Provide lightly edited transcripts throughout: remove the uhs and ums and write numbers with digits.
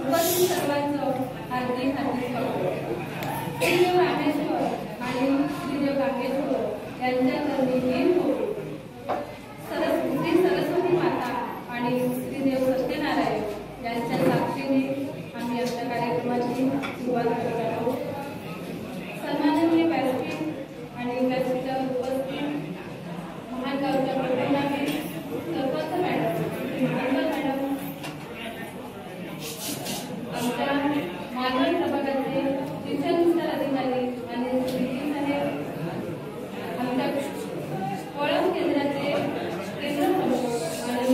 उपस्थित सर्वांचं हार्दिक श्रीदेव रामेश्वर आणि श्रीदेव रामेश्वर यांच्या सरस्वती माता आणि श्रीदेव सत्यनारायण यांच्या साक्षीने आम्ही आमच्या कार्यक्रमाची सुरुवात करत आहोत। सन्माननीय व्यासपीठ आणि व्यासपीठावर उपस्थित महान गावच्या प्रधानांनी सरपंच मॅडम आमच्या मालवण प्रभागाचे शिक्षण विस्तार अधिकारी आणि श्री साहेब, आमच्या कोळम केंद्राचे केंद्र प्रमुख आणि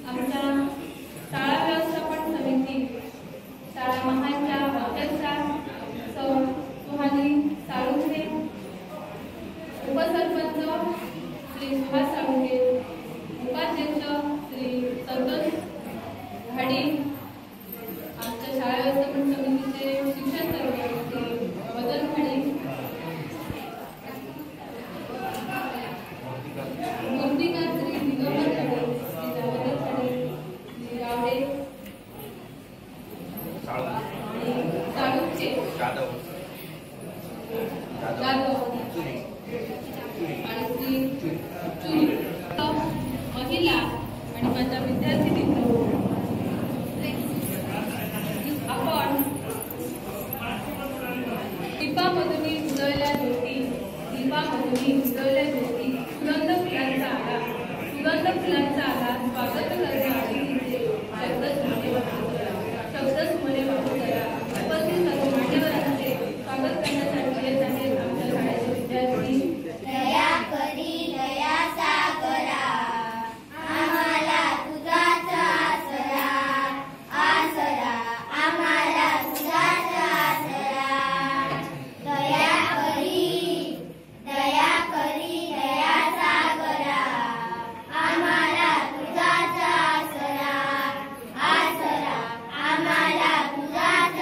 आमच्या शाळा व्यवस्थापन समिती शाळा महानच्या अध्यक्षा सौ सुहानी साळुंखे, उपसरपंच श्री सुभाष साळुंखे, उपाध्यक्ष श्री संतोष घाडी, आमच्या शाळा व्यवस्थापन समितीचे शिक्षण तज्ञ श्री वदन घाडी, मूर्तिकार श्री दिगंबर घाडी, श्री दामोदर घाडी, श्री रावडे साळुंखे जाधव आणि श्री चुरी महिला आणि माझ्या विद्यार्थी मित्र, आपण दीपामधुनी उजळल्या ज्योती, दीपामधुनी उजळल्या ज्योती, सुगंध फुलांचा आला, सुगंध फुलांचा आला, स्वागत करण्याआधी तिचे शब्दस्मरे वाहू करा। उपस्थित सर्व मान्यवरांचे स्वागत करण्यासाठी येत आहेत आमच्या शाळेचे विद्यार्थी। दया करी दया सागरा, आम्हाला तुझाच आसरा, आसरा आम्हाला तुझाच आसरा। दया करी दया सागरा, आम्हाला तुझाच आसरा, आसरा आम्हाला तुझाच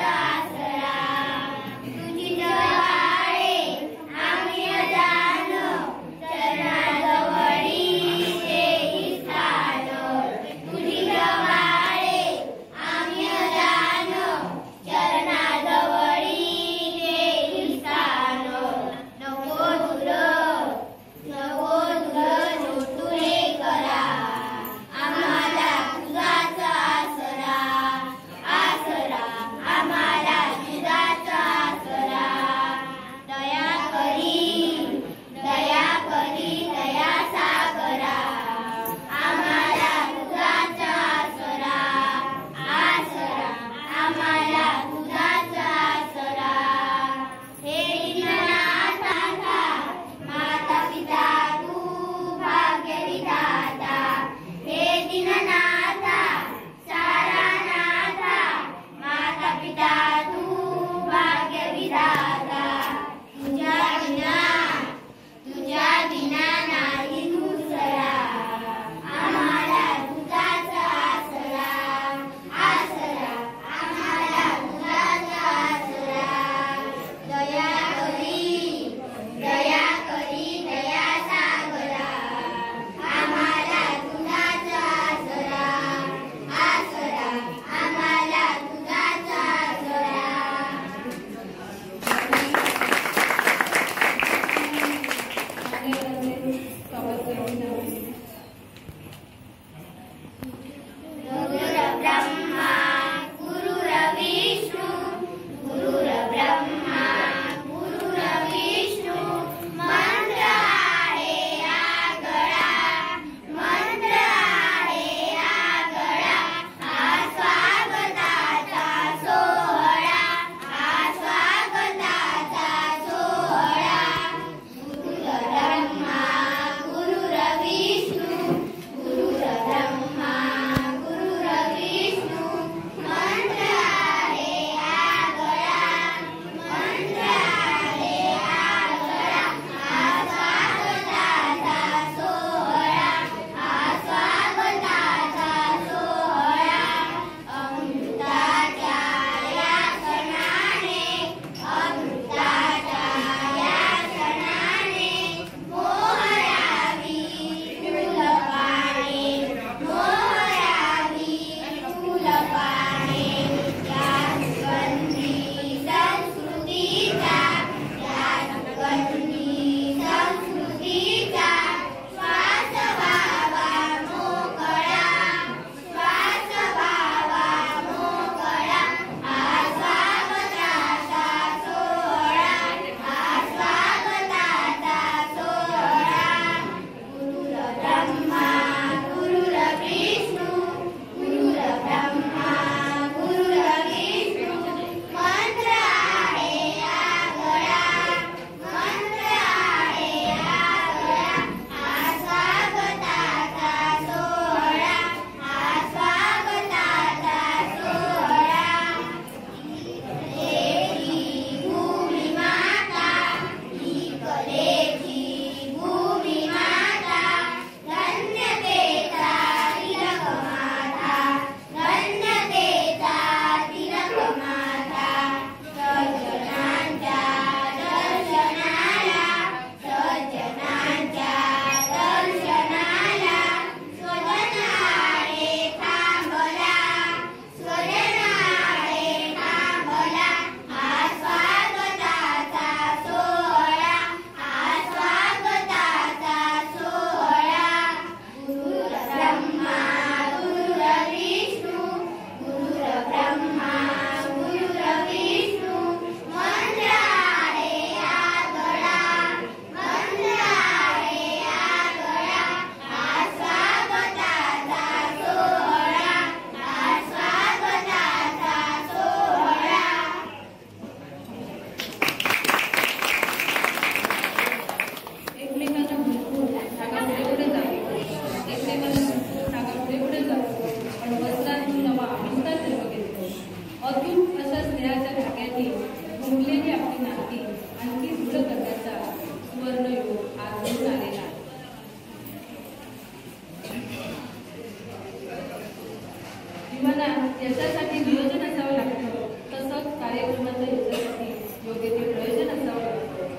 यशासाठी नियोजन असावं लागतं, तसंच कार्यक्रमाच्या यशासाठी योग्य ते प्रयोजन असावं लागतं.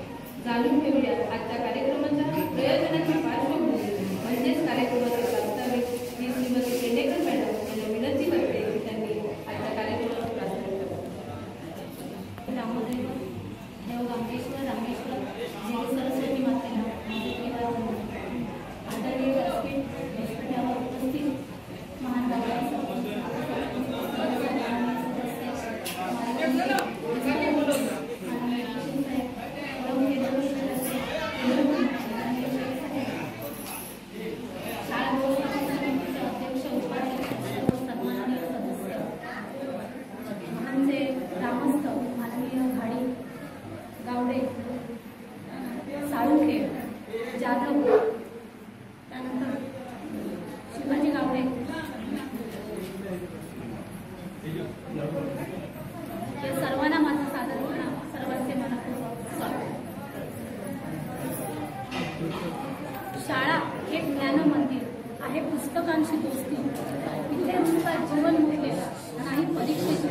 जाणून घेऊया आजच्या कार्यक्रमाच्या प्रयोजनाची पार्श्वभूमी म्हणजेच कार्यक्रमाचे प्रास्ताविक ही श्रीमती पेंडेकर मॅडम यांना विनंती करते की त्यांनी आजच्या कार्यक्रमाचं प्रास्ताविक करावं. रामदेव देवगामेश्वर रामेश्वर देवी सरस्वती मातेला आदरणीय व्यासपीठावर उपस्थित महान अध्यक्ष उपाध्यक्ष सन्माननीय सदस्य महानचे ग्रामस्थ माननीय घाडी गावडे साळुंखे जाधव त्यानंतर शिवाजी गावडे या सर्वांना माझा सादर सर्वांचे मनापूर्वक स्वागत. शाळा हे ज्ञान मंदिर आहे, पुस्तकांची दोस्ती इथे नुसतं जीवन मूल्य नाही परीक्षेची.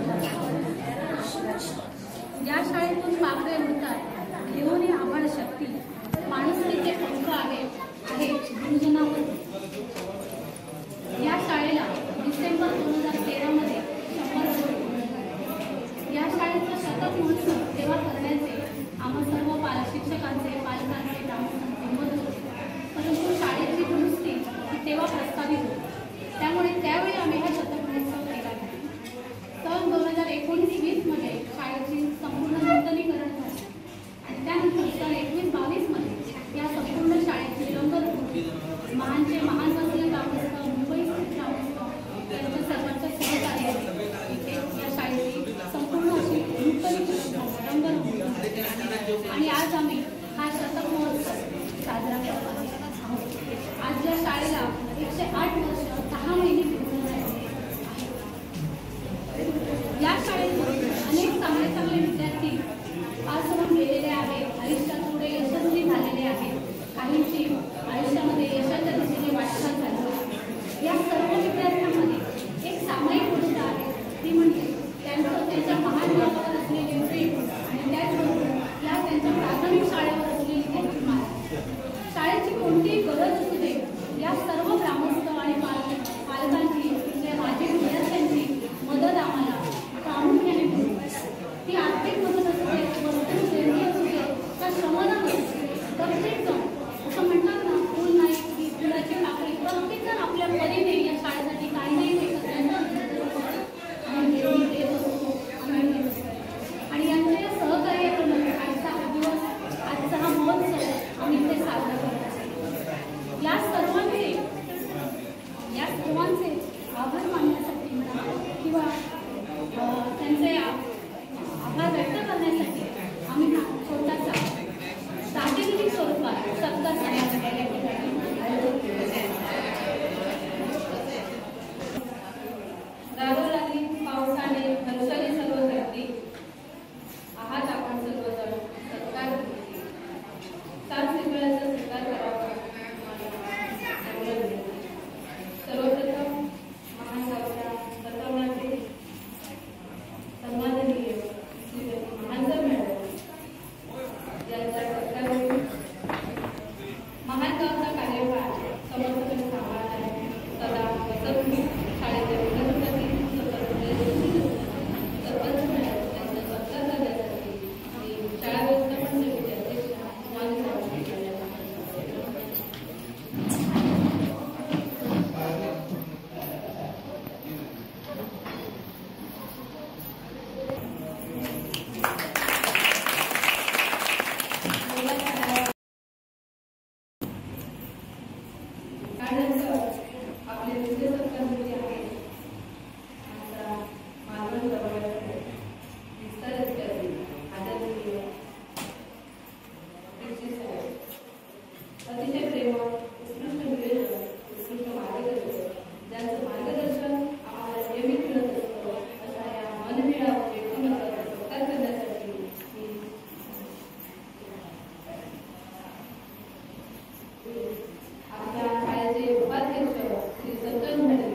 या शाळेतून पापे उडतात घेऊन आभाळ शक्ती माणुसकीचे अंक आहे गुरुजनावर. या शाळेला डिसेंबर 2013 मध्ये 100 वर्ष. या शाळेचा शतक महोत्सव तेव्हा करण्याचे आम्हा सर्व शिक्षकांचे पालकांचे ग्रामस्थांचे मत होते, परंतु शाळेची दुरुस्ती ही तेव्हा प्रस्तावित होती, त्यामुळे त्यावेळी आम्ही हा शतक महोत्सव केला नाही. सन 2019-20 मध्ये शाळेची संपूर्ण नूतनीकरण झाले आणि त्यानंतर सन 21-22 मध्ये या संपूर्ण शाळेची रंगरूप महानचे महान असलेले ग्रामस्थ मुंबई ग्रामस्थ त्यांच्या सर्वांच्या सहकार्याने इथे या शाळेची संपूर्ण अशी नूतनीकरण रंगरूप आणि आज आम्ही हा शतक महोत्सव साजरा करत आहोत. आज या शाळेला 108 वर्ष 10 महिने पूर्ण झाले. या शाळेतून अनेक चांगले चांगले विद्यार्थी पास होऊन गेलेले आहेत, आयुष्यात पुढे यशस्वी झालेले आहेत, काहींची आयुष्यामध्ये यशाच्या दिशेने वाटचाल झाली आहे. या सर्व विद्यार्थ्यांमध्ये एक सामायिक गोष्ट आहे, ती म्हणजे त्यांच्या महान गावावर असलेले प्रेम आणि त्याचबरोबर या त्यांच्या प्राथमिक शाळेवर असलेली त्यांची माया. शाळेची कोणतीही गरज असू दे, या सर्व ग्रामस्थ आणि पालकांची माझी विद्यार्थ्यांची मदत आम्हाला प्रामुख्याने मिळते. ती आर्थिक मदत असू दे, वस्तू देणी असू दे, त्या श्रमदान असू दे, प्रत्येक जण असं म्हणतात ना, फुल नाही की फुलाची पाकळी, प्रत्येक जण आपल्या परीने या शाळेसाठी काही नाही देत आणि यांच्या या सहकार्याकडून आजचा हा दिवस, आजचा हा महोत्सव आम्ही इथे साजरा करत असतो. या सर्वांचे आभार मानण्यासाठी म्हणा किंवा त्यांचे आभार व्यक्त करण्यासाठी आम्ही छोटासा सार्वजनिक स्वरूपात सत्कार करण्यासाठी या ठिकाणी आयोजित केले. दादोलाली पावसाने हर्षाने सर्व व्यक्ती आहात आपण सर्वजण सत्कार सात सिंगळाचा स्वीकार करावा. सर्वप्रथम महान गावच्या सन्मानाचे सन्माननीय श्रीमती महानकर मॅडम यांचा सत्कार होईल. महान गावचा कार्यभार समर्थपणे सांभाळणारे सदा वसंत शाळेच्या विकासासाठी सरपंच मॅडम यांचा सत्कार करण्यासाठी मी शाळा व्यवस्थापन समिती अध्यक्ष आपले विद्या सरकारमध्ये आहे आमचा मालवण जवळ विस्तार अधिकारी आदरणीय अतिशय प्रेमळ, उत्कृष्ट निवेदन, उत्कृष्ट मार्गदर्शन, ज्यांचं मार्गदर्शन आम्हाला नेहमी मिळत असतं, अशा या मनमिळावू व्यक्तिमत्वाचा सत्कार करण्यासाठी आपल्या शाळेचे उपाध्यक्ष श्री संतोष मॅडम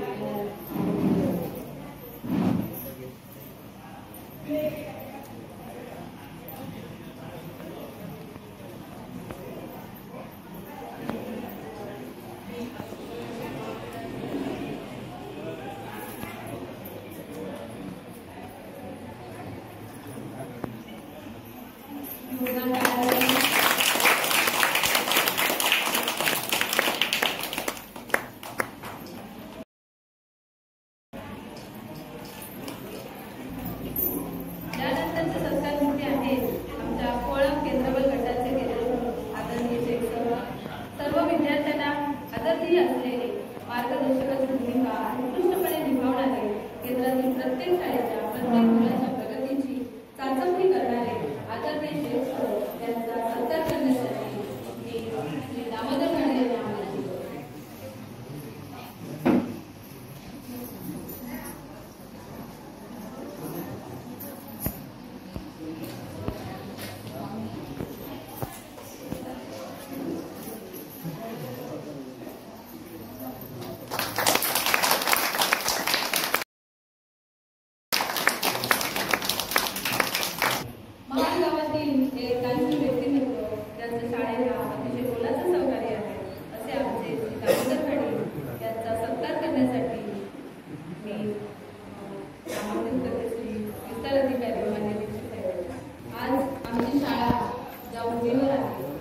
आहे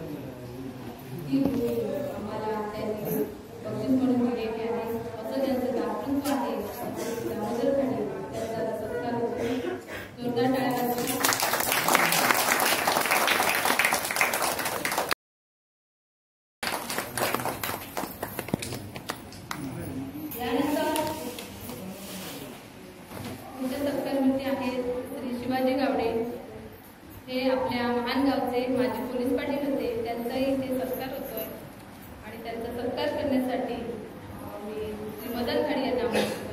ती आम्हाला त्यांनी बक्षीस म्हणून दिलेली आहे. असं त्यांचं दातृत्व आहे. दामोदर खाडे त्यांचा सत्कार होतो. जोरदार टाळ्या वाजवा. शिवाजी गावडे हे आपल्या महान गावचे माजी पोलीस पाटील होते. त्यांचाही इथे सत्कार होतोय आणि त्यांचा सत्कार करण्यासाठी मी श्री मदन खाडे यांना आमंत्रित करते.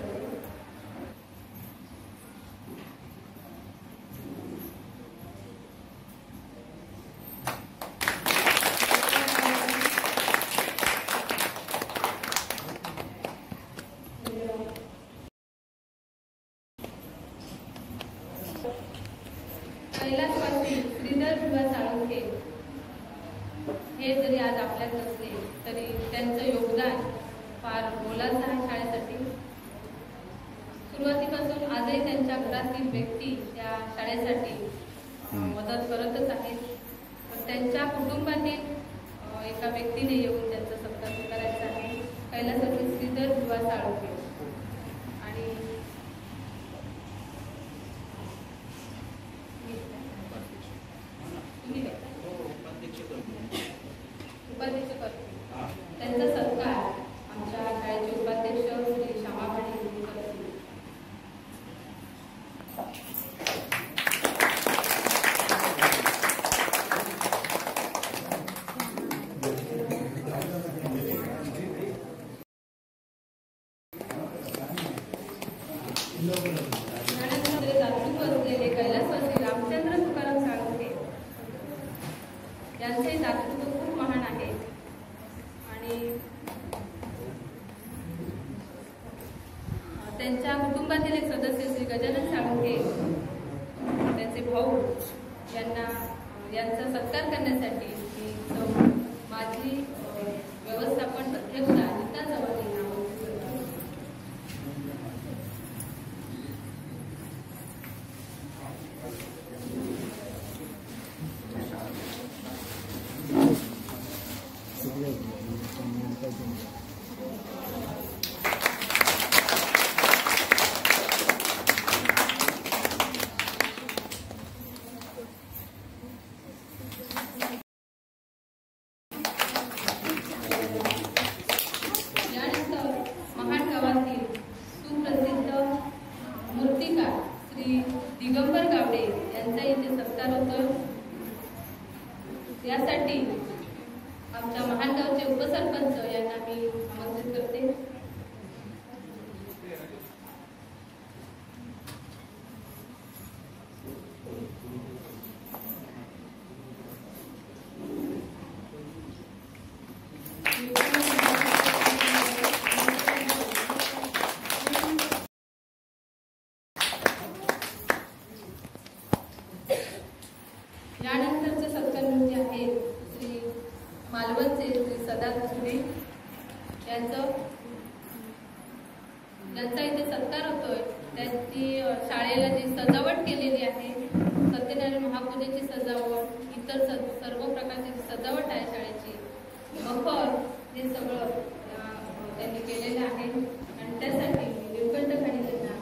कैलासवासी श्रीधर भिवा साळुंखे हे जरी आज आपल्यात नसले तरी त्यांचं योगदान फार मोलाचं आहे शाळेसाठी. सुरुवातीपासून आजही त्यांच्या घरातील व्यक्ती त्या शाळेसाठी मदत करतच आहेत. पण त्यांच्या कुटुंबातील एका व्यक्तीने येऊन त्यांचा सत्कार करायचा आहे. कैलासवासी श्रीधर भिवा साळुंखे आणि उपाध्यक्ष करतो. त्यांचा सत्कार आमच्या शाळेचे उपाध्यक्ष श्री श्यामाभाई करतील. दातृत्व असलेले कैलासवासी रामचंद्र तुकाराम साळुंखे यांचे दातृत्व खूप महान आहे आणि त्यांच्या कुटुंबातील एक सदस्य श्री गजानन साळुंखे त्यांचे भाऊ यांचा सत्कार करण्यासाठी मी माझी व्यवस्थापन अध्यक्ष नीता चव्हाण यांना आमंत्रित करते. दिगंबर गावडे यांचा इथे सत्कार होतो. यासाठी आमच्या महान गावचे उपसरपंच यांना मी आमंत्रित करते. यानंतरचे सत्कार म्हणजे आहेत श्री मालवणचे श्री सदानंद सुरे यांचा इथे सत्कार होतोय. त्यांची शाळेला जी सजावट केलेली आहे, सत्यनारायण महापूजेची सजावट, इतर सर्व प्रकारची सजावट आहे शाळेची, मखर, हे सगळं त्यांनी केलेलं आहे आणि त्यासाठी निळकंठ खाडे यांना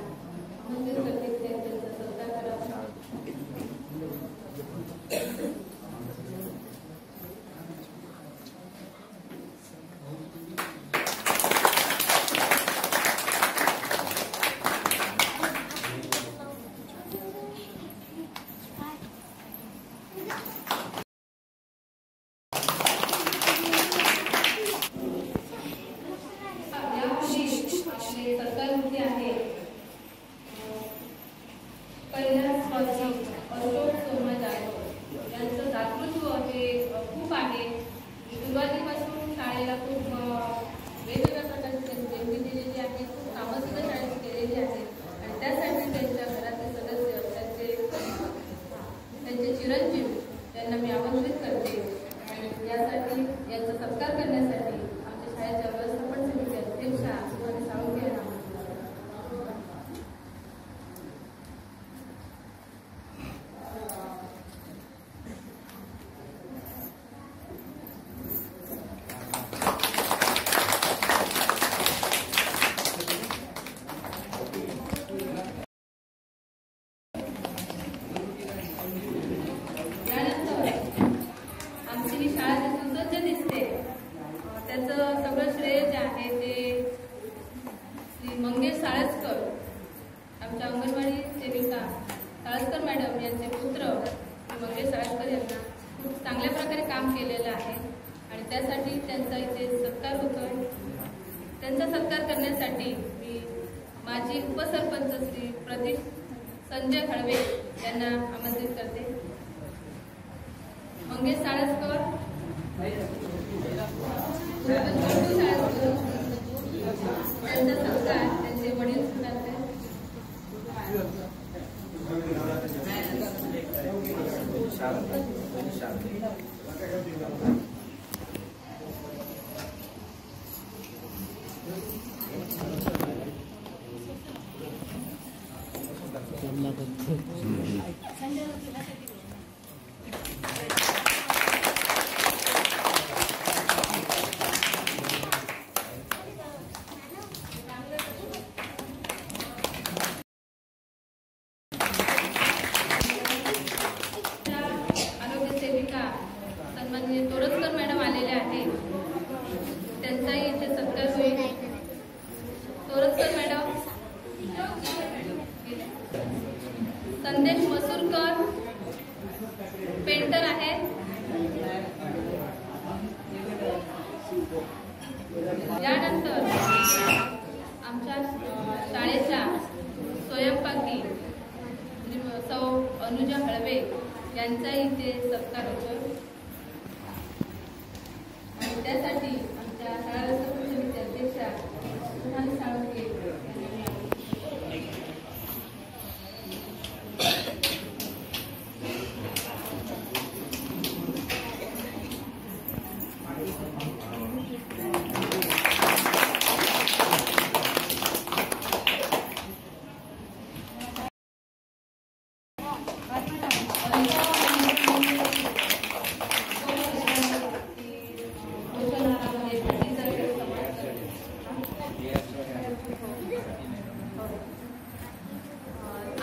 आमंत्रित करते. त्यांचा सत्कार करावा. सरकारमध्ये आहे कैलासवासी अशोक सोमा जाधव यांचं दातृत्व हे खूप आहे. सुरुवातीपासून शाळेला खूप वेगवेगळ्या प्रकारची देणगी दिलेली आहे. खूप कामं सुद्धा शाळेत केलेली आहेत आणि त्यासाठी त्यांच्या घरातले सदस्य त्यांचे चिरंजीव त्यांना मी आमंत्रित करते आणि यासाठी यांचा सत्कार करण्यासाठी आमच्या शाळेच्या व्यवस्थापन समिती अध्यक्षा सुभाष साळुंखे यांना त्याचं सगळं श्रेय जे आहे ते श्री मंगेश साळसकर, आमच्या अंगणवाडी सेविका साळसकर मॅडम यांचे पुत्र मंगेश साळसकर यांना खूप चांगल्या प्रकारे काम केलेलं आहे आणि त्यासाठी त्यांचा इथे सत्कार होतोय. त्यांचा सत्कार करण्यासाठी मी माजी उपसरपंच श्री प्रदीप संजय हळवे यांना आमंत्रित करते. मंगेश साळसकर, त्यांचा सत्कार त्यांचे वडील करते. आरोग्य सेविका सन्माननीय तोरसकर मॅडम आलेले आहेत, त्यांचाही इथे सत्कार होईल. तोरसकर मॅडम, संदेश मसूरकर पेंटर आहेत. यानंतर आमच्या शाळेच्या स्वयंपाकी सौ अनुजा हळवे यांचा इथे सत्कार होतो आणि त्यासाठी आमच्या शाळा समिती अध्यक्षा सुहान साळुंके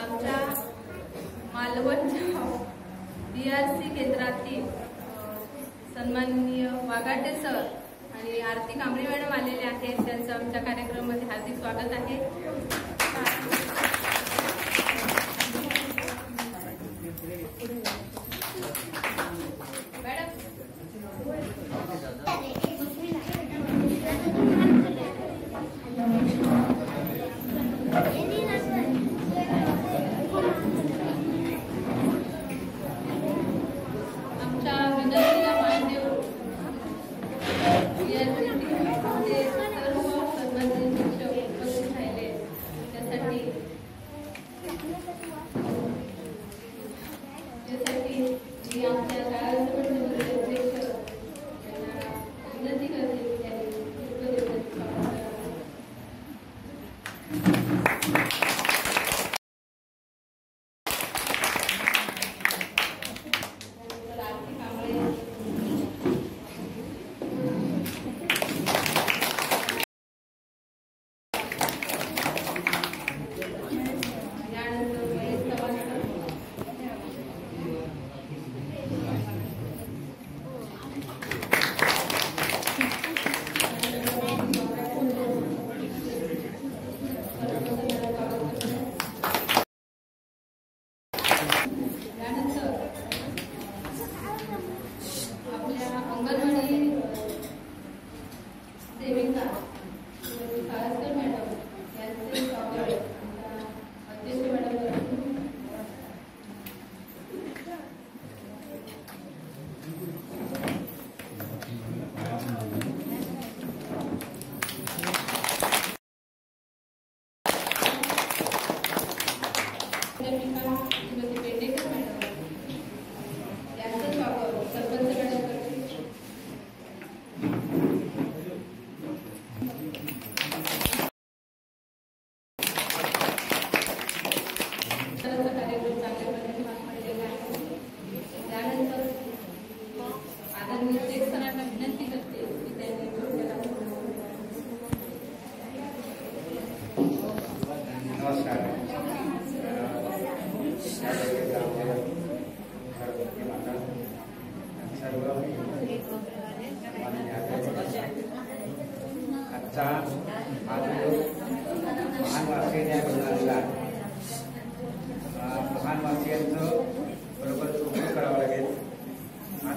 आमच्या मालवणच्या BRC केंद्रातील सन्माननीय वागाटे सर आणि आरती कांबळे मॅडम आलेले आहेत, त्यांचं आमच्या कार्यक्रमामध्ये हार्दिक स्वागत आहे. आमच्या विनंतीला मान देऊन सर्व सन्माननीय शिक्षक उपस्थित राहिले त्यासाठी आजचा महान वारकरी घडून आलेला आहे. महान वारकऱ्यांचं बरोबर कौतुक करावं लागेल.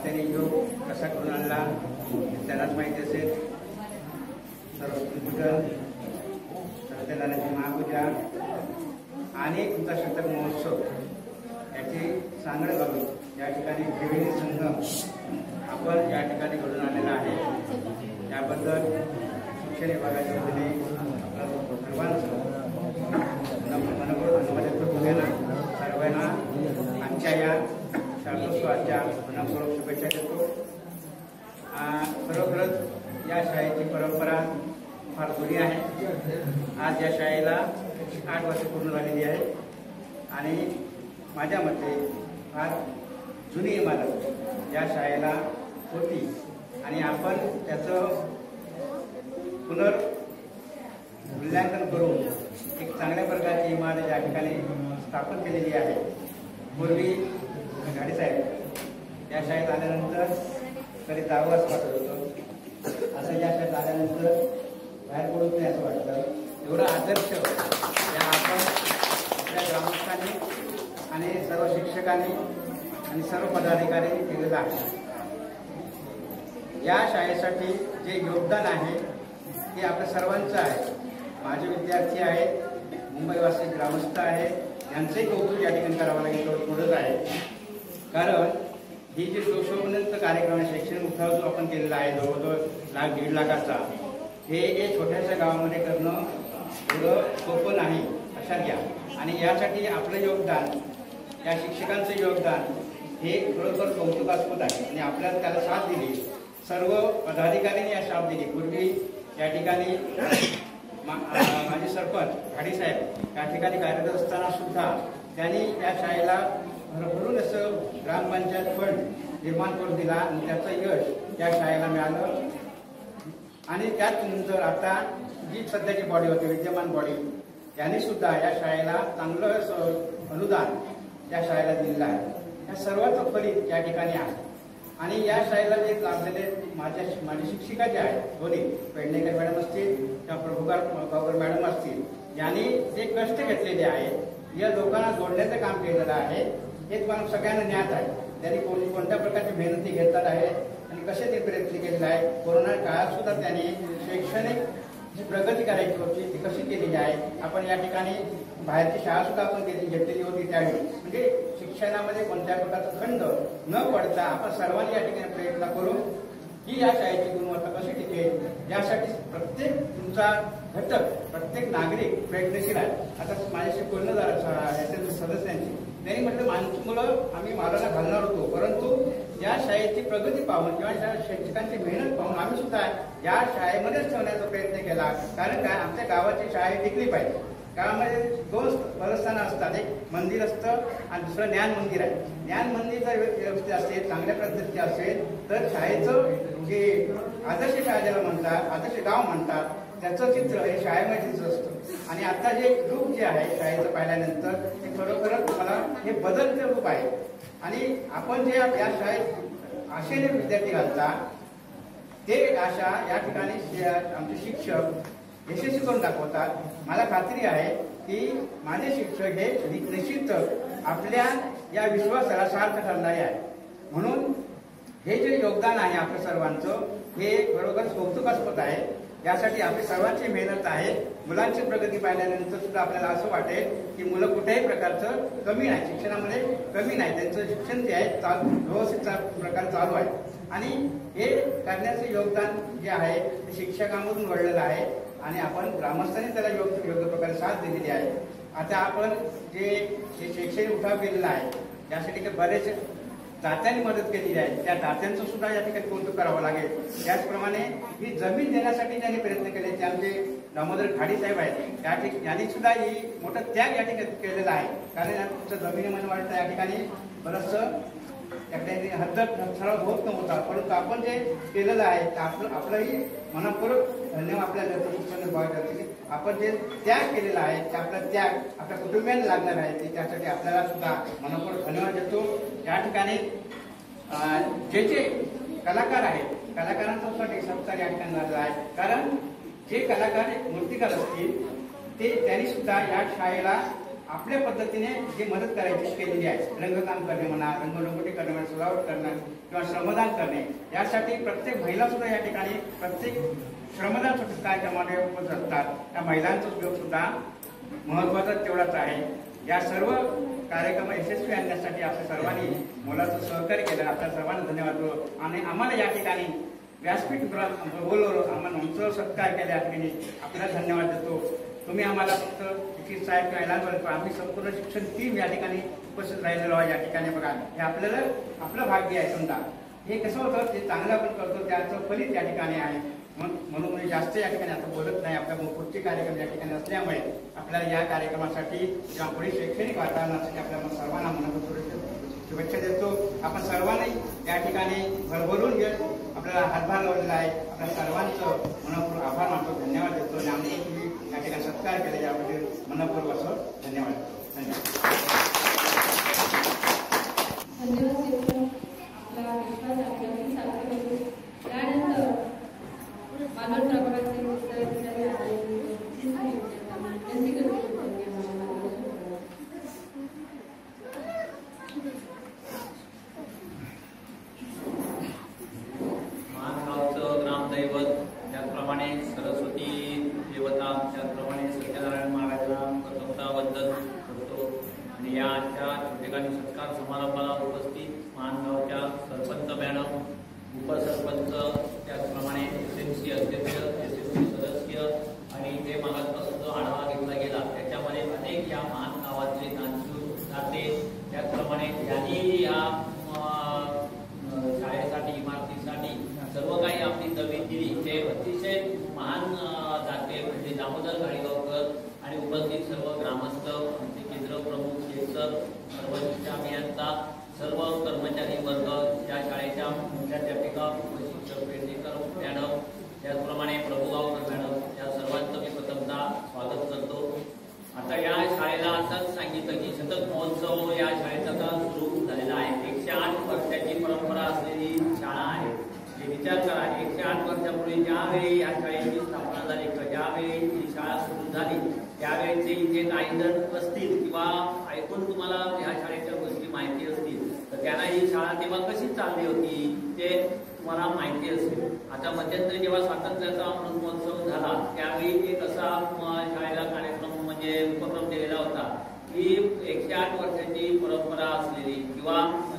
त्याने योग कसा करून आणला त्यालाच माहिती असेल. सरस्वती पूजन, सत्यनारायणाची महापूजा आणि तुमचा शतक महोत्सव याची सांगड घालून या ठिकाणी त्रिवेणी संगम आपण या ठिकाणी घडून आणलेला आहे. याबद्दल शिक्षण विभागाच्या वतीने सर्वांचं मनपूर्वक सर्वांना आजच्या या शारदोत्सवाच्या मनपूर्वक शुभेच्छा देतो. खरोखरच या शाळेची परंपरा फार जुनी आहे. आज या शाळेला 8 वर्ष पूर्ण झालेली आहे आणि माझ्या मते फार जुनी इमारत या शाळेला होती आणि आपण त्याचं पुनर्मूल्यांकन करून एक चांगल्या प्रकारची इमारत या ठिकाणी स्थापन केलेली आहे. पूर्वी गाडीसाहेब या शाळेत आल्यानंतर कधी जावं असं वाटत होतं. असं या शाळेत आल्यानंतर बाहेर पडूच नाही असं वाटतं. एवढा आदर्श या आपण आपल्या ग्रामस्थांनी आणि सर्व शिक्षकांनी आणि सर्व पदाधिकारी केलेलं आहे. या शाळेसाठी जे योगदान आहे ते आपल्या सर्वांचं आहे. माझे विद्यार्थी आहेत, मुंबईवासी ग्रामस्थ आहेत, यांचंही कौतुक या ठिकाणी करावं लागेल थोडंच आहे. कारण ही जी 200 कार्यक्रम आहे, शैक्षणिक उत्सव जो आपण केलेला आहे जवळजवळ 1,00,000-1.5 लाखाचा, हे छोट्याशा गावामध्ये करणं एवढं सोपं नाही लक्षात घ्या. आणि यासाठी आपलं योगदान, या शिक्षकांचं योगदान हे खरोखर कौतुकास्पद आहे आणि आपल्याला त्याला साथ दिली. सर्व पदाधिकाऱ्यांनी या साथ दिली. पूर्वी या ठिकाणी माझे सरपंच घाडीसाहेब या ठिकाणी कार्यरत असताना सुद्धा त्यांनी या शाळेला भरभरून असं ग्रामपंचायत फंड निर्माण करून दिला आणि त्याचं यश या शाळेला मिळालं. आणि त्यानंतर आता जी सध्याची बॉडी होती, विद्यमान बॉडी, यांनी सुद्धा या शाळेला चांगलं अनुदान या शाळेला दिलेलं आहे. या सर्वांचं फलित या ठिकाणी आहे. आणि या शाळेला जे लाभलेले माझे शिक्षिका जे आहेत, दोन्ही पेडणेकर मॅडम असतील किंवा प्रभुगावकर मॅडम असतील, यांनी जे कष्ट घेतलेले आहेत, या लोकांना जोडण्याचं काम केलेलं आहे हे तुम्हाला सगळ्यांना ज्ञात आहे. त्यांनी कोणत्या प्रकारची मेहनती घेतलेली आहे आणि कसे ते प्रयत्न केलेला आहे. कोरोना काळात सुद्धा त्यांनी शैक्षणिक जी प्रगती करायची होती ती कशी केलेली आहे. आपण या ठिकाणी बाहेरची शाळा सुद्धा आपण घेतलेली होती त्यावेळी. म्हणजे शिक्षणामध्ये कोणत्या प्रकारचा खंड न पडता आपण सर्वांनी या ठिकाणी प्रयत्न करून ही या शाळेची गुणवत्ता कशी टिकेल यासाठी प्रत्येक तुमचा घटक, प्रत्येक नागरिक प्रयत्नशील आहे. आता माझ्याशी बोलणं झालं सदस्यांची, त्यांनी म्हटलं मुलं आम्ही मालाला घालणार होतो, परंतु या शाळेची प्रगती पाहून किंवा शिक्षकांची मेहनत पाहून आम्ही सुद्धा या शाळेमध्येच ठेवण्याचा प्रयत्न केला. कारण काय, आमच्या गावाची शाळा टिकली पाहिजे. गावामध्ये 2 बलस्थानं असतात. एक मंदिर असतं आणि दुसरं ज्ञान मंदिर आहे. ज्ञान मंदिर जर व्यवस्थित असेल, चांगल्या पद्धतीचे असेल तर शाळेचं जे आदर्श शाळा ज्याला म्हणतात, आदर्श गाव म्हणतात, त्याचं चित्र हे शाळेमध्येच असतं. आणि आता जे रूप जे आहे शाळेचं पाहिल्यानंतर ते खरोखरच मला हे बदलते रूप आहे. आणि आपण जे या शाळेत आशेने विद्यार्थी घालतात ते आशा या ठिकाणी आमचे शिक्षक यशस्वी करून दाखवतात. मला खात्री आहे की माझे शिक्षक हे निश्चित आपल्या या विश्वासाला सार्थ ठरणारे आहे. म्हणून हे जे योगदान आहे आपल्या सर्वांचं हे बरोबर कौतुकास्पद आहे. यासाठी आपली सर्वांची मेहनत आहे. मुलांची प्रगती पाहिल्यानंतर सुद्धा आपल्याला असं वाटेल की मुलं कुठल्याही प्रकारचं कमी नाही, शिक्षणामध्ये कमी नाही. त्यांचं शिक्षण जे आहे व्यवस्थित प्रकार चालू आहे. आणि हे करण्याचं योगदान जे आहे ते शिक्षकांमधून वळलेलं आहे आणि आपण ग्रामस्थांनी त्याला योग्य प्रकारे साथ दिलेली आहे. आता आपण जे शैक्षणिक उठाव केलेला आहे यासाठी काही बरेच दात्यांनी मदत केलेली आहे. त्या दात्यांचं सुद्धा या ठिकाणी कौतुक करावं लागेल. त्याचप्रमाणे ही जमीन देण्यासाठी ज्यांनी प्रयत्न केले ते आमचे दामोदर घाडी साहेब आहेत. यांनी सुद्धा ही मोठा त्याग या ठिकाणी केलेला आहे. कारण तुमचं जमिनीमध्ये वाटतं या ठिकाणी बरंचसं त्याकडे हद्दत सराव होत नव्हता, परंतु आपण जे केलेलं आहे आपलंही मनपूर्वक धन्यवाद आपल्या आपण जे त्याग केलेला आहे ते आपला त्याग आपल्या कुटुंबियांना लागणार आहे. त्यासाठी आपल्याला सुद्धा मनपूर्वक धन्यवाद देतो. या ठिकाणी जे कलाकार आहेत कलाकारांचा सुद्धा सत्कार या ठिकाणी झालेला आहे. कारण जे कलाकार मूर्तिकार असतील ते त्यांनी सुद्धा या शाळेला आपल्या पद्धतीने जे मदत करायची केलेली आहे. रंगकाम करणे म्हणा, रंगरंगोटी करणे म्हणा, सजावट करणं किंवा श्रमदान करणे, यासाठी प्रत्येक महिला सुद्धा या ठिकाणी प्रत्येक श्रमदान कार्यक्रमामध्ये उपस्थित असतात. त्या महिलांचा उपयोग सुद्धा महत्वाचा तेवढाच आहे. या सर्व कार्यक्रम यशस्वी आणण्यासाठी आपल्या सर्वांनी मोलाचं सहकार्य केलं. आपल्या सर्वांना धन्यवाद. आणि आम्हाला या ठिकाणी व्यासपीठ बोलवलं, आम्हाला आमचं सत्कार केला, या ठिकाणी आपल्याला धन्यवाद देतो. तुम्ही आम्हाला फक्त शिक्षित साहेब किंवा एलांपर्यंत आम्ही संपूर्ण शिक्षण टीम या ठिकाणी उपस्थित राहिलेलो आहे. या ठिकाणी बघा, हे आपल्याला आपलं भाग्य आहे. समजा हे कसं होतं, ते चांगलं आपण करतो त्याचं फलित या ठिकाणी आहे. म्हणून मी जास्त या ठिकाणी आता बोलत नाही. आपल्या पुढचे कार्यक्रम या ठिकाणी असल्यामुळे आपल्याला या कार्यक्रमासाठी किंवा पुढे शैक्षणिक वातावरणासाठी आपल्याला सर्वांना मनपूर्वक शुभेच्छा देतो. आपण सर्वांनी या ठिकाणी भरभरून घेत आपल्याला हातभार लावलेला आहे. आपल्या सर्वांचं मनपूर्वक आभार मानतो, धन्यवाद देतो. आणि आमचं तुम्ही या ठिकाणी सत्कार केला याबद्दल मनपूर्वक असं धन्यवाद. धन्यवाद शिक्षक. आपला विश्वास आपल्यावरती साजरा करतो. त्यानंतर मानव प्रभागाचे विस्तार अधिकारी मानगावचं ग्रामदैवत, त्याचप्रमाणे सरस्वती देवता, त्याचप्रमाणे सत्यनारायण महाराजांना प्रथमतः वंदन करतो. आणि याच्या ठिकाणी सत्कार समारंभाला उपस्थित मानगावच्या सरपंच मॅडम, उपसरपंच, त्याचप्रमाणे SMC अध्यक्ष, SMC सदस्य आणि ते मागासपासून जो आढावा घेतला गेला त्याच्यामध्ये अनेक या महान गावातले नाते, त्याचप्रमाणे यांनी या शाळेसाठी, इमारतीसाठी सर्व काही आपली जमीन दिली. ते अतिशय महान दाते म्हणजे दामोदर घाडीगावकर आणि उपस्थित सर्व ग्रामस्थ, आमचे केंद्र प्रमुख, शिक्षक, सर्व शिक्षण अभियंता, सर्व कर्मचारी वर्ग, या शाळेच्या मुख्याध्यापिका, उपशिक्षक, पेडणेकर मॅडम, त्याचप्रमाणे प्रभुगावकर मॅडम, या सर्वांचं मी प्रथमतः स्वागत करतो. आता या शाळेला असंच सांगितलं की शतक महोत्सव या शाळेचा आता सुरू झालेला आहे. 108 वर्षाची परंपरा असलेली शाळा आहे. हे विचार करा, 108 वर्षापूर्वी ज्यावेळी या शाळेची स्थापना झाली किंवा ज्यावेळी ही शाळा सुरू झाली त्यावेळेचे इथे काही जण असतील किंवा ऐकून तुम्हाला ह्या शाळेच्या गोष्टी माहिती असतील तर त्यांना ही शाळा तेव्हा कशी चालली होती ते तुम्हाला माहिती असेल. आता मध्यंतरी जेव्हा स्वातंत्र्याचा अमृत महोत्सव झाला त्यावेळी एक असा शाळेला कार्यक्रम म्हणजे उपक्रम दिलेला होता की 108 वर्षाची परंपरा असलेली किंवा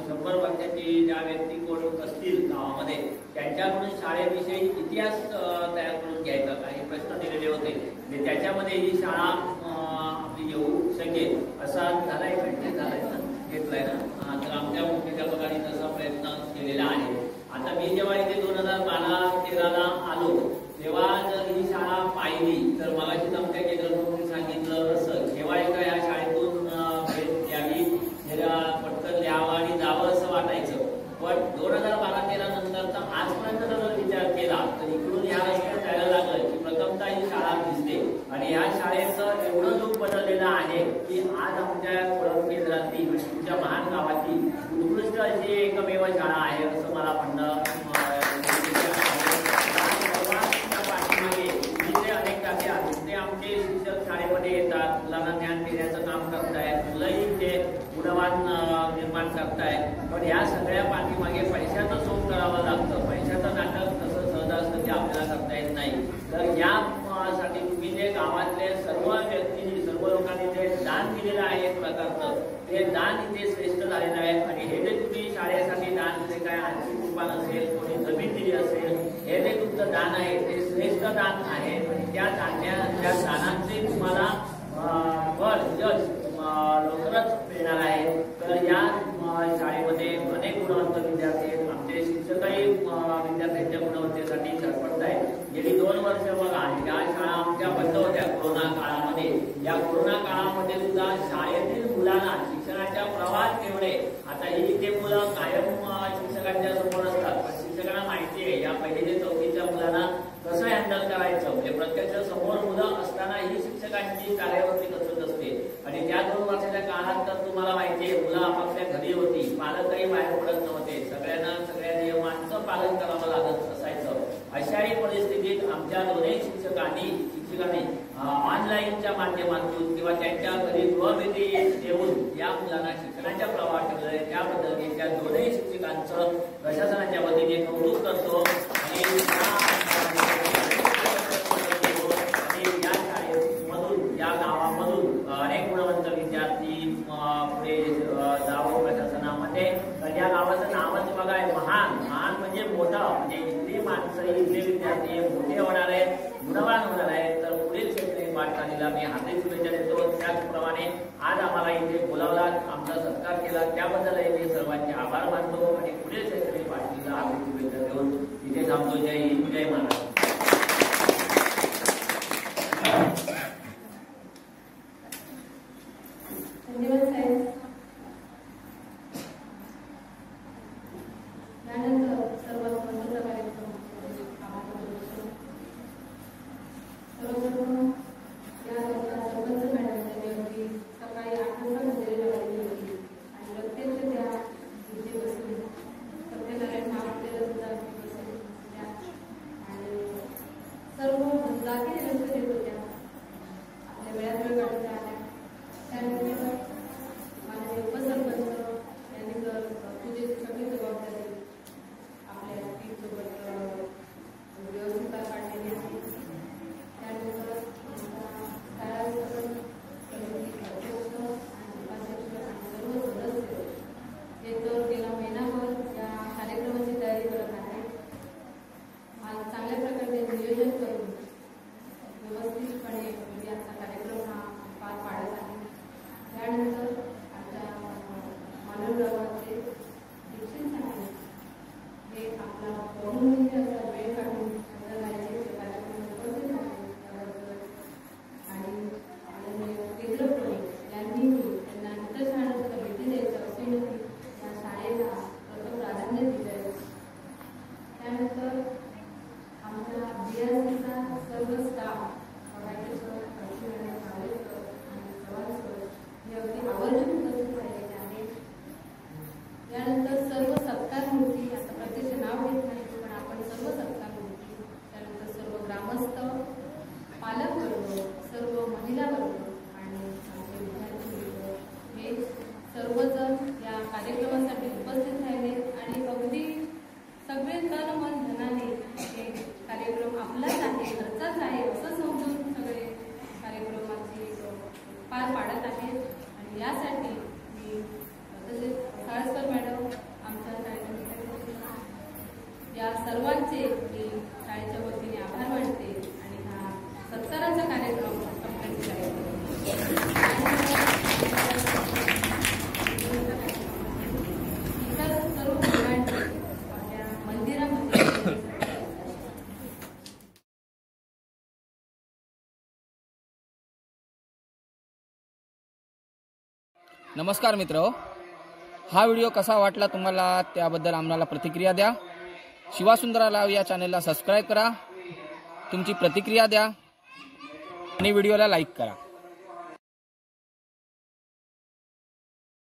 100 वर्षाची ज्या व्यक्ती कोण असतील गावामध्ये त्यांच्याकडून शाळेविषयी इतिहास तयार करून घ्यायचा. काही प्रश्न दिलेले होते म्हणजे त्याच्यामध्ये ही शाळा आपली येऊ शकेल असा झालाय प्रयत्न झालाय ना, घेतलाय ना. तर आमच्या मुख्याध्यापकांनी तसा प्रयत्न केलेला आहे. आता मी जेव्हा इथे 2012-13 आलो तेव्हा जर ही शाळा पाहिली तर मगाशीच आमच्या केंद्रप्रमुखांनी सांगितलं असं जेव्हा एका या शाळेतून भेट द्यावी, पटकन लिहावं आणि जावं असं वाटायचं. पण 2012-13 नंतरचा आजपर्यंत जर विचार केला तर इकडून ह्या रस्त्यात जायला लागलं की प्रथमतः ही शाळा दिसते. आणि या शाळेचं एवढं रूप बदललेलं आहे की आज आमच्या कोळप केंद्रातली तुमच्या महान गावाची उत्कृष्ट अशी एकमेव शाळा आहे असं मला म्हणणं. अनेक जाती आहेत ते आमचे शिक्षक शाळेमध्ये येतात, मुलांना ज्ञान देण्याचं काम करतायत, मुलंही ते गुणवान निर्माण करतायत. पण या सगळ्या पाठीमागे पैशाचं सोंग करावं लागतं. पैशाचं नाटक तसं सहजासहजी ते आपल्याला करता येत नाही. तर यासाठी तुम्ही जे गावातले सर्व व्यक्तींनी, सर्व लोकांनी जे दान दिलेलं आहे एक प्रकारचं ते दान इथे श्रेष्ठ झालेलं आहे. आणि हे जे तुम्ही शाळेसाठी दान जे काय आर्थिक रूपान असेल, कोणी जमीन दिली असेल, हे जे तुमचं दान आहे ते श्रेष्ठ दान आहे. त्या दानाचे तुम्हाला फळ यश लवकरच मिळणार आहे. तर या शाळेमध्ये अनेक गुणवंत विद्यार्थी आहेत. आमचे शिक्षकही विद्यार्थ्यांच्या गुणवत्तेसाठी झटपट आहेत. गेली 2 वर्ष बघा या शाळा आमच्या बंद होत्या कोरोना काळामध्ये. या कोरोना काळामध्ये सुद्धा शाळेतील मुलांना शिक्षणाच्या प्रवाहात ठेवणे. आता ही ते मुलं कायम शिक्षकांच्या समोर असतात पण शिक्षकांना माहिती आहे या 1ली ते 4थीच्या मुलांना कसं हँडल करायचं. म्हणजे प्रत्यक्ष समोर मुलं असताना ही शिक्षकांची कार्यावरती कसत असते. आणि त्या 2 वर्षाच्या काळात तर तुम्हाला माहिती आहे मुलं आपापल्या घरी होती, पालकही बाहेर पडत नव्हते, सगळ्या नियमांचं पालन करावं लागत असायचं. अशाही परिस्थितीत आमच्या दोन्ही शिक्षकांनी ऑनलाईनच्या माध्यमातून किंवा त्यांच्या घरी गृहभेटी देऊन या मुलांना शिक्षणाच्या प्रवाहात ठेवलंय त्याबद्दल मी त्या दोन्ही शिक्षकांचं प्रशासनाच्या वतीने कौतुक करतो आणि या शाळेमधून या गावामधून अनेक गुणवंत विद्यार्थी पुढे जावं प्रशासनामध्ये. तर या गावाचं नावच बघा आहे महान. महान म्हणजे मोठा, म्हणजे इथली माणसं इथले विद्यार्थी मोठे होणार आहेत, गुणवान होणार आहेत. तर पुढील शैक्षणिक वाटचालीला मी हार्दिक शुभेच्छा देतो. त्याचप्रमाणे आज आम्हाला इथे बोलावला, आमचा सत्कार केला त्याबद्दलही मी सर्वांचे आभार मानतो आणि पुढील शैक्षणिक वाटचालीला हार्दिक शुभेच्छा देऊन इथे थांबतो. जय हिंद, जय महाराष्ट्र. धन्यवाद साहेब. त्यानंतर सर्वात महत्त्वाचा कार्यक्रम सर्वप्रथम या सरपंच मॅडमने अगदी सकाळी 8 वाजता हजेरी लावली होती आणि प्रत्यक्ष त्या तिथे बसून सत्यनारायण महाविद्यालय सुद्धा बसून त्या आणि सर्व जाती लक्ष देत होत्या. आपल्या वेळात वेळ काढून आल्या. त्यानंतर माननीय उपसरपंच यांनी तर पूजेची सगळी जबाबदारी आपल्या टीमसोबत व्यवस्थित पार पाडलेली आहे. त्यानंतर शाळा समिती अध्यक्ष आणि उपाध्यक्ष आणि सर्व सदस्य हे तर गेला महिनाभर या कार्यक्रमाची तयारी करत आहे. आज चांगल्या प्रकारे नियोजन करून व्यवस्थितपणे याचा कार्यक्रम हा पार पाडत आहे. त्यानंतर आमच्या मानवगावाचे दीक्षित साहेब हे आपला बहुमूल्य असा वेळ काढून संग्रहालयाचे कार्यक्रम उपस्थित आहे त्याबद्दल आणि आदरणीय केंद्रप्रमुख यांनी त्यांना इतर शाळांना भेटी द्यायचं असूनही या शाळेला प्रथम प्राधान्य दिलं. त्यानंतर आमच्या BRCचा सर्व स्टाफ आवर्जून उपस्थित राहिलेले आहेत. यानंतर सर्व सत्कार मूर्ती, आता प्रत्यक्ष नाव घेत नाही पण आपण सर्व सत्कार मूर्ती, त्यानंतर सर्व ग्रामस्थ, पालक वर्ग, सर्व महिला वर्ग आणि आमचे विद्यार्थी वर्ग हे सर्वजण या कार्यक्रमासाठी उपस्थित राहिले आणि अगदी सगळे तन मन धनाने हे कार्यक्रम आपलाच आहे, घरचाच आहे असं समजून सगळे कार्यक्रमाची पार पाडत आहेत. आणि यासाठी मी तसेच साळसकर मॅडम आमच्या शाळेच्या या सर्वांचे मी शाळेच्या वतीने आभार मानते आणि हा सत्काराचा कार्यक्रम संपन्न इतर सर्व मुलांचे आपल्या मंदिरामध्ये. नमस्कार मित्र, हा व्हिडिओ कसा वाटला तुम्हाला त्याबद्दल आम्हाला प्रतिक्रिया द्या. शिवासुंदरा लाईव्ह या चॅनलला सबस्क्राईब करा, तुमची प्रतिक्रिया द्या आणि व्हिडिओला लाईक करा.